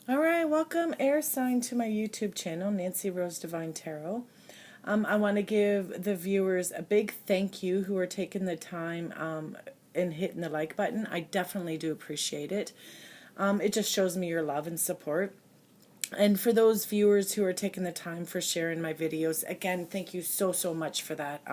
All right, welcome air sign to my YouTube channel, Nancyrosedivinetarot. I want to give the viewers a big thank you who are taking the time and hitting the like button. I definitely do appreciate it. It just shows me your love and support. And for those viewers who are taking the time for sharing my videos, again, thank you so much for that.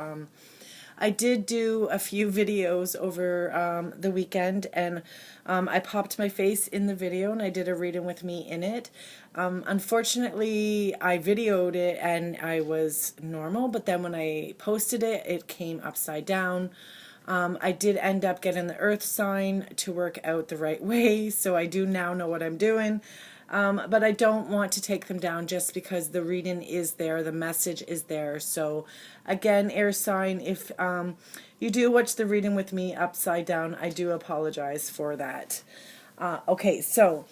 I did do a few videos over the weekend, and I popped my face in the video and I did a reading with me in it. Unfortunately, I videoed it and I was normal, but then when I posted it, it came upside down. I did end up getting the earth sign to work out the right way, so I do now know what I'm doing. But I don't want to take them down just because the reading is there, the message is there. So again, air sign, if you do watch the reading with me upside down, I do apologize for that. Okay, so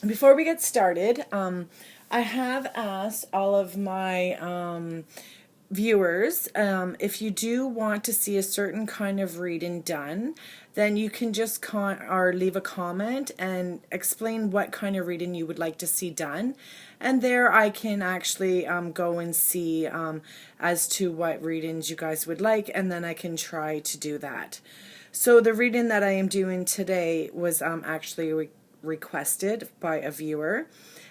before we get started, I have asked all of my viewers, if you do want to see a certain kind of reading done, then you can just or leave a comment and explain what kind of reading you would like to see done, and there I can actually go and see as to what readings you guys would like, and then I can try to do that. So the reading that I am doing today was actually requested by a viewer,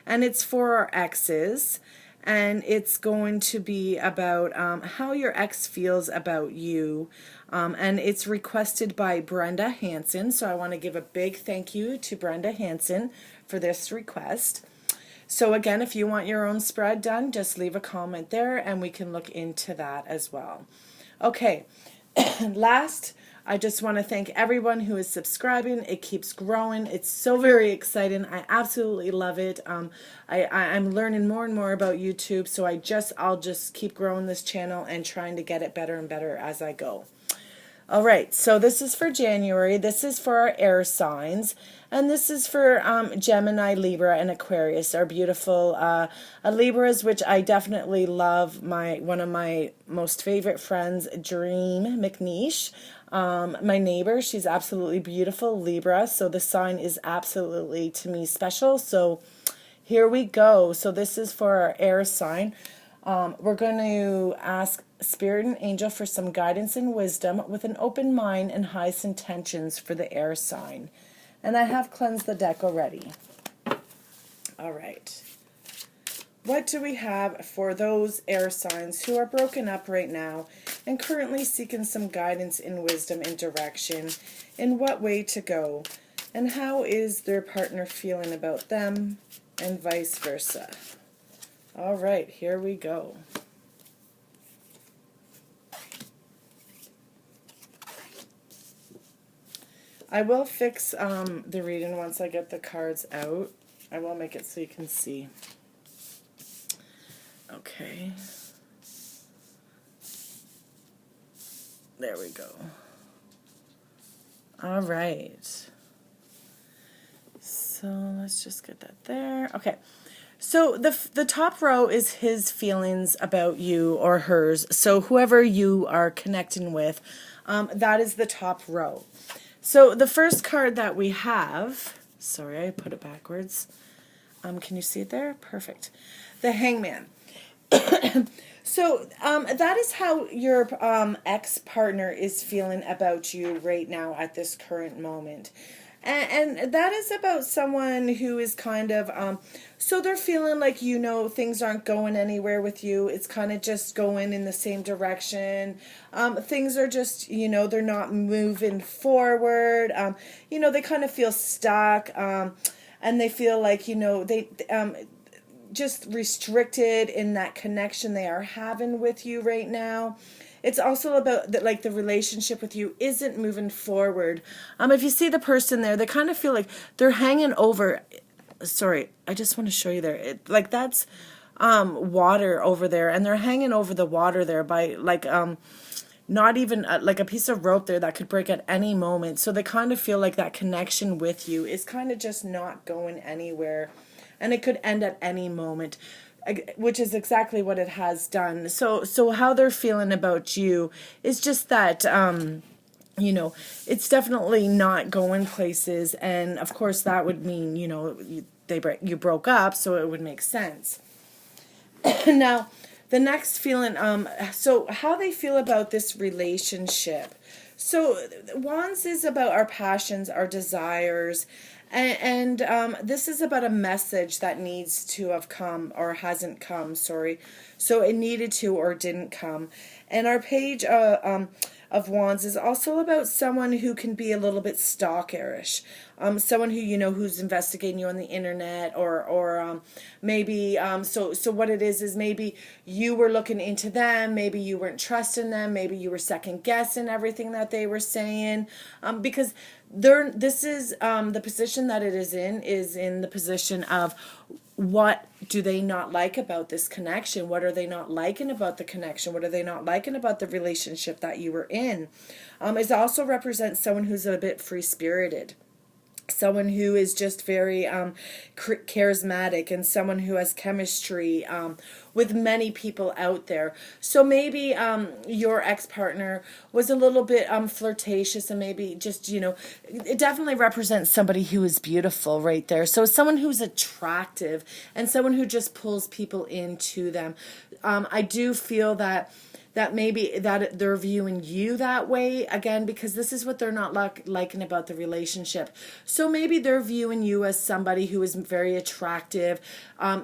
and it's for our exes. And it's going to be about how your ex feels about you. And it's requested by Brenda Hansen. So I want to give a big thank you to Brenda Hansen for this request. So again, if you want your own spread done, just leave a comment there and we can look into that as well. Okay, last, I just want to thank everyone who is subscribing. It keeps growing. It's so very exciting. I absolutely love it. I'm learning more and more about YouTube, so I'll just keep growing this channel and trying to get it better and better as I go. All right, so this is for January. This is for our air signs, and this is for Gemini, Libra, and Aquarius, our beautiful Libras, which I definitely love. One of my most favorite friends, Dream McNeish, my neighbor, she's absolutely beautiful, Libra, so the sign is absolutely, to me, special. So here we go. So this is for our air sign. We're going to ask Spirit and Angel for some guidance and wisdom with an open mind and highest intentions for the air sign. And I have cleansed the deck already. All right. What do we have for those air signs who are broken up right now and currently seeking some guidance and wisdom and direction in what way to go? And how is their partner feeling about them and vice versa? All right, here we go. I will fix the reading once I get the cards out. I will make it so you can see. Okay. There we go. All right. So let's just get that there. Okay. So the top row is his feelings about you or hers. So whoever you are connecting with, that is the top row. So the first card that we have, sorry, I put it backwards. Can you see it there? Perfect. The Hangman. So that is how your ex-partner is feeling about you right now at this current moment. And that is about someone who is kind of, so they're feeling like, you know, things aren't going anywhere with you. It's kind of just going in the same direction. Things are just, you know, they're not moving forward. You know, they kind of feel stuck. And they feel like, you know, they just restricted in that connection they are having with you right now. It's also about that, like, the relationship with you isn't moving forward. If you see the person there, they kind of feel like they're hanging over. Sorry, I just want to show you there. Like that's water over there, and they're hanging over the water there by like not even like a piece of rope there that could break at any moment. So they kind of feel like that connection with you is kind of just not going anywhere, and it could end at any moment, which is exactly what it has done. So how they're feeling about you is just that you know, it's definitely not going places. And of course that would mean, you know, you broke up, so it would make sense. Now, the next feeling, so how they feel about this relationship. So Wands is about our passions, our desires, and this is about a message that needs to have come or hasn't come, sorry. So it needed to or didn't come. And our page of Wands is also about someone who can be a little bit stalkerish. Someone who, you know, who's investigating you on the internet, or maybe, so what it is maybe you were looking into them, maybe you weren't trusting them, maybe you were second guessing everything that they were saying, because this is, the position that it is in the position of, what do they not like about this connection? What are they not liking about the connection? What are they not liking about the relationship that you were in? It also represents someone who's a bit free-spirited. Someone who is just very charismatic, and someone who has chemistry with many people out there. So maybe your ex-partner was a little bit flirtatious, and maybe just, you know, it definitely represents somebody who is beautiful right there. So someone who's attractive and someone who just pulls people into them. I do feel that maybe that they're viewing you that way, again, because this is what they're not liking about the relationship. So maybe they're viewing you as somebody who is very attractive,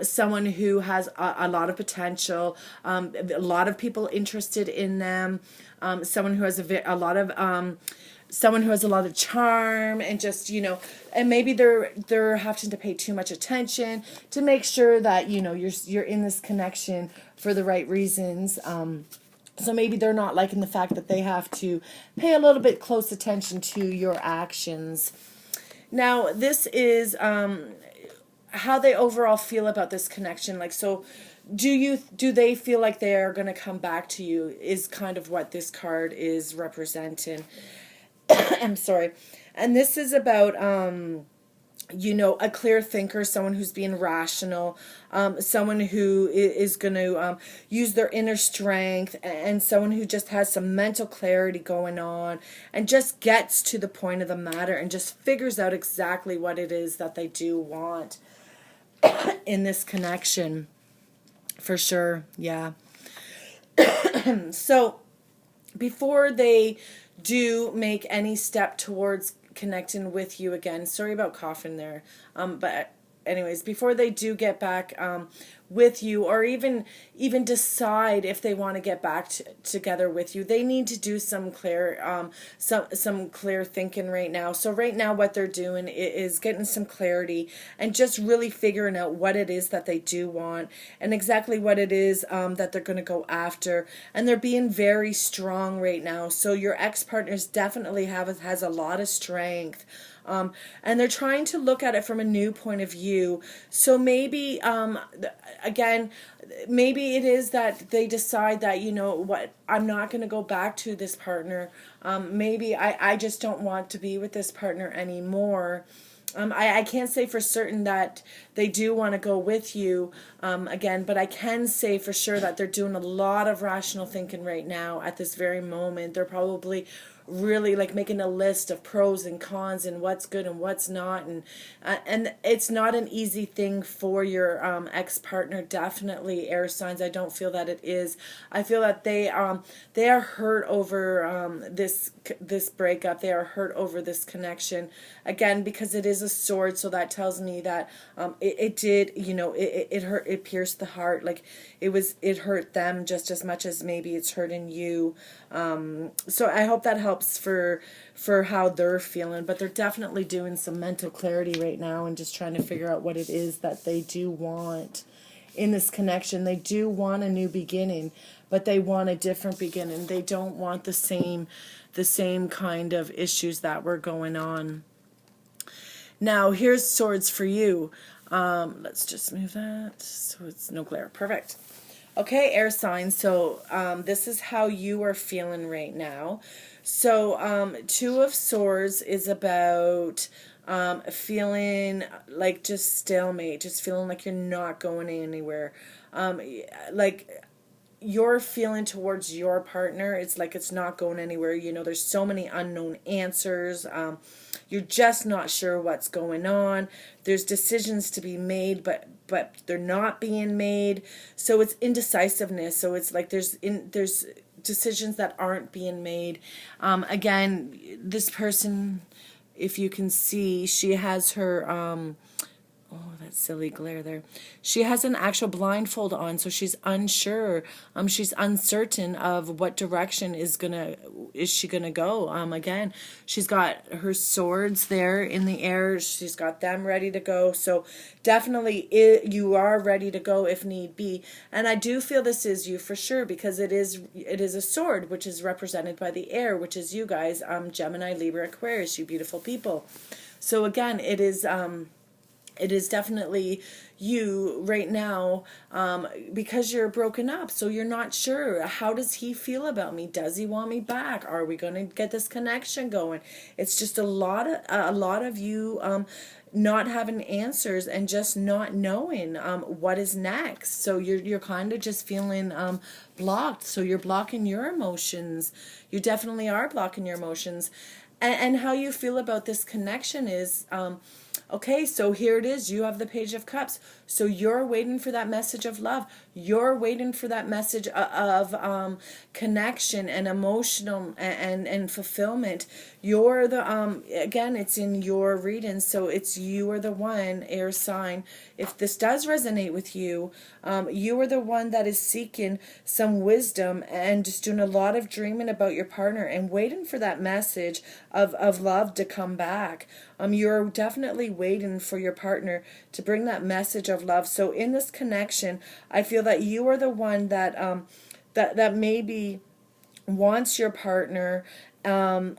someone who has a lot of potential, a lot of people interested in them, someone who has someone who has a lot of charm, and just, you know, and maybe they're having to pay too much attention to make sure that, you know, you're in this connection for the right reasons. So maybe they're not liking the fact that they have to pay a little bit close attention to your actions. Now, this is how they overall feel about this connection. Like, so do they feel like they are going to come back to you, is kind of what this card is representing. I'm sorry. And this is about you know, a clear thinker, someone who's being rational, someone who is going to use their inner strength, and someone who just has some mental clarity going on, and just gets to the point of the matter, and just figures out exactly what it is that they do want in this connection. For sure, yeah. So before they do make any step towards connecting with you again, sorry about coughing there, but anyways, before they do get back with you, or even decide if they want to get back together with you, they need to do some clear some clear thinking right now. So right now what they're doing is getting some clarity, and just really figuring out what it is that they do want, and exactly what it is that they're going to go after. And they're being very strong right now. So your ex-partners definitely has a lot of strength. And they're trying to look at it from a new point of view. So maybe, again, maybe it is that they decide that, you know what, I'm not going to go back to this partner. Maybe I just don't want to be with this partner anymore. I can't say for certain that they do want to go with you again, but I can say for sure that they're doing a lot of rational thinking right now at this very moment. They're probably really like making a list of pros and cons, and what's good and what's not, and it's not an easy thing for your ex-partner. Definitely, air signs, I don't feel that it is. I feel that they are hurt over this breakup. They are hurt over this connection, again, because it is a sword. So that tells me that it did, you know, it hurt, it pierced the heart. Like it hurt them just as much as maybe it's hurting you. So I hope that helps for how they're feeling, but they're definitely doing some mental clarity right now, and just trying to figure out what it is that they do want in this connection. They do want a new beginning, but they want a different beginning. They don't want the same kind of issues that were going on. Now, here's swords for you. Let's just move that so it's no glare. Perfect. Okay, air signs. So this is how you are feeling right now. So Two of Swords is about feeling like just stalemate, just feeling like you're not going anywhere. Like your feeling towards your partner, it's like it's not going anywhere. You know, there's so many unknown answers. You're just not sure what's going on. There's decisions to be made, but they're not being made. So it's indecisiveness. So it's like there's decisions that aren't being made. Again, this person, if you can see, she has her oh, that silly glare there. She has an actual blindfold on, so she's unsure. She's uncertain of what direction is she gonna go. Again, she's got her swords there in the air. She's got them ready to go. So definitely, you are ready to go if need be. And I do feel this is you for sure, because it is a sword, which is represented by the air, which is you guys, Gemini, Libra, Aquarius, you beautiful people. So again, it is definitely you right now, because you're broken up. So you're not sure. How does he feel about me? Does he want me back? Are we going to get this connection going? It's just a lot of you not having answers and just not knowing what is next. So you're kind of just feeling blocked. So you're blocking your emotions. You definitely are blocking your emotions. And how you feel about this connection is okay, so here it is. You have the Page of Cups. So you're waiting for that message of love. You're waiting for that message of connection and emotional and fulfillment. You're the, again, it's in your reading. So it's you are the one, air sign. If this does resonate with you, you are the one that is seeking some wisdom and just doing a lot of dreaming about your partner and waiting for that message of love to come back. You're definitely waiting for your partner to bring that message of love. So in this connection, I feel that you are the one that that maybe wants your partner a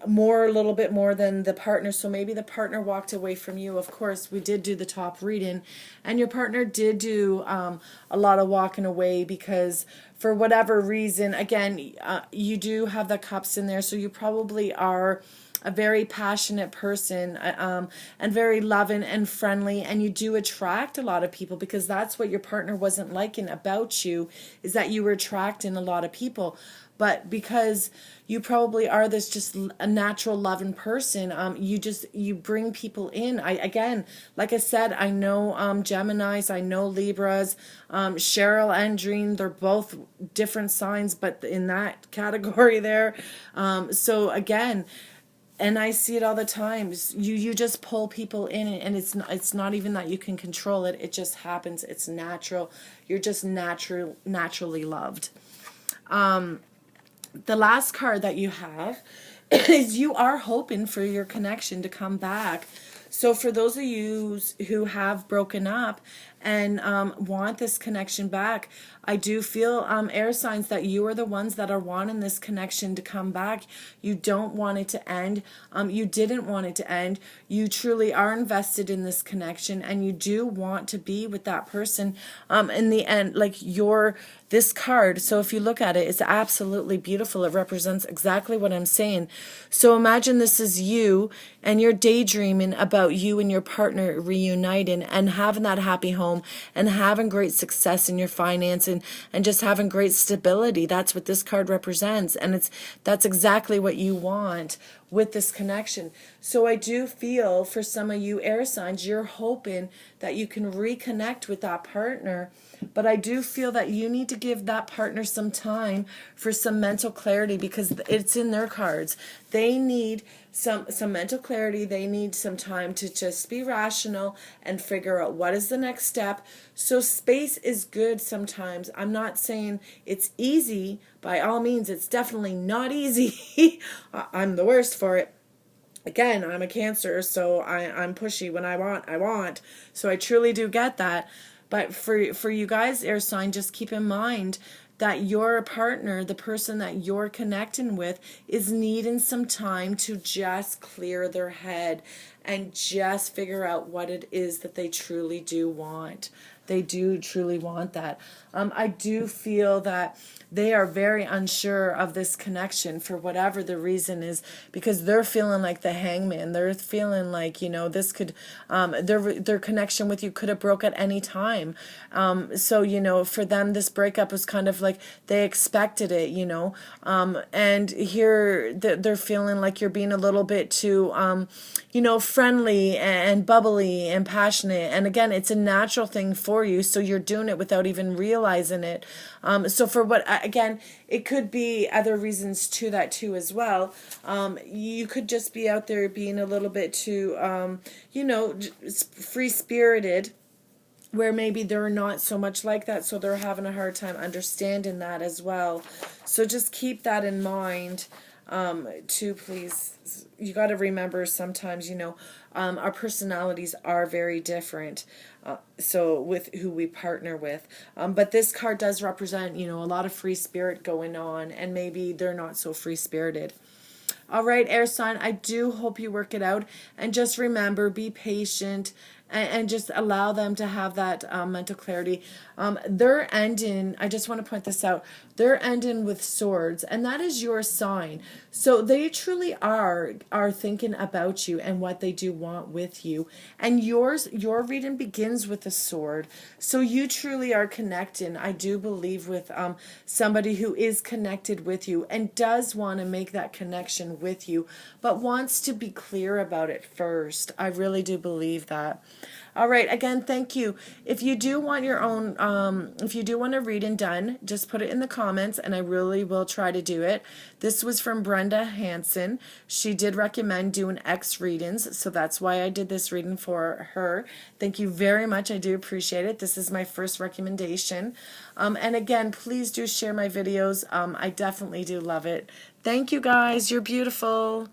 little bit more than the partner. So maybe the partner walked away from you. Of course, we did do the top reading, and your partner did do a lot of walking away because for whatever reason, again, you do have the cups in there, so you probably are a very passionate person, and very loving and friendly, and you do attract a lot of people, because that's what your partner wasn't liking about you, is that you were attracting a lot of people. But because you probably are this just a natural loving person, you bring people in. Again, like I said, I know Geminis, I know Libras, Cheryl and Dream, they're both different signs, but in that category there. So again, and I see it all the time. You just pull people in, and it's not even that you can control it. It just happens. It's natural. You're just naturally loved. The last card that you have is you are hoping for your connection to come back. So for those of you who have broken up and want this connection back, I do feel air signs that you are the ones that are wanting this connection to come back. You don't want it to end. You didn't want it to end. You truly are invested in this connection, and you do want to be with that person in the end. Like this card, so if you look at it, it's absolutely beautiful. It represents exactly what I'm saying. So imagine this is you, and you're daydreaming about you and your partner reuniting and having that happy home and having great success in your finance and just having great stability. That's what this card represents, and that's exactly what you want with this connection. So I do feel for some of you air signs, you're hoping that you can reconnect with that partner, but I do feel that you need to give that partner some time for some mental clarity, because it's in their cards. They need some mental clarity. They need some time to just be rational and figure out what is the next step. So space is good sometimes. I'm not saying it's easy. By all means, it's definitely not easy. I'm the worst for it. Again, I'm a Cancer, so I'm pushy. When I want. So I truly do get that. But for you guys, air sign, just keep in mind that your partner, the person that you're connecting with, is needing some time to just clear their head and just figure out what it is that they truly do want. They do truly want that. I do feel that they are very unsure of this connection for whatever the reason is, because they're feeling like the hangman. They're feeling like, you know, this could, their connection with you could have broke at any time. So, you know, for them, this breakup was kind of like they expected it, you know, and here they're feeling like you're being a little bit too, you know, friendly and bubbly and passionate. And again, it's a natural thing for you, so you're doing it without even realizing it. So for what, again, it could be other reasons to that too as well. You could just be out there being a little bit too, you know, free-spirited, where maybe they're not so much like that, so they're having a hard time understanding that as well. So just keep that in mind. Too, please. You got to remember sometimes, you know, our personalities are very different. So with who we partner with. But this card does represent, you know, a lot of free spirit going on, and maybe they're not so free spirited. All right, air sign, I do hope you work it out. And just remember, be patient and just allow them to have that mental clarity. They're ending, I just want to point this out, they're ending with swords, and that is your sign. So they truly are thinking about you and what they do want with you. And your reading begins with a sword. So you truly are connecting, I do believe, with somebody who is connected with you and does want to make that connection with you, but wants to be clear about it first. I really do believe that. All right, again, thank you. If you do want your own, if you do want a reading done, just put it in the comments, and I really will try to do it. This was from Brenda Hansen. She did recommend doing X readings, so that's why I did this reading for her. Thank you very much. I do appreciate it. This is my first recommendation. And again, please do share my videos. I definitely do love it. Thank you, guys. You're beautiful.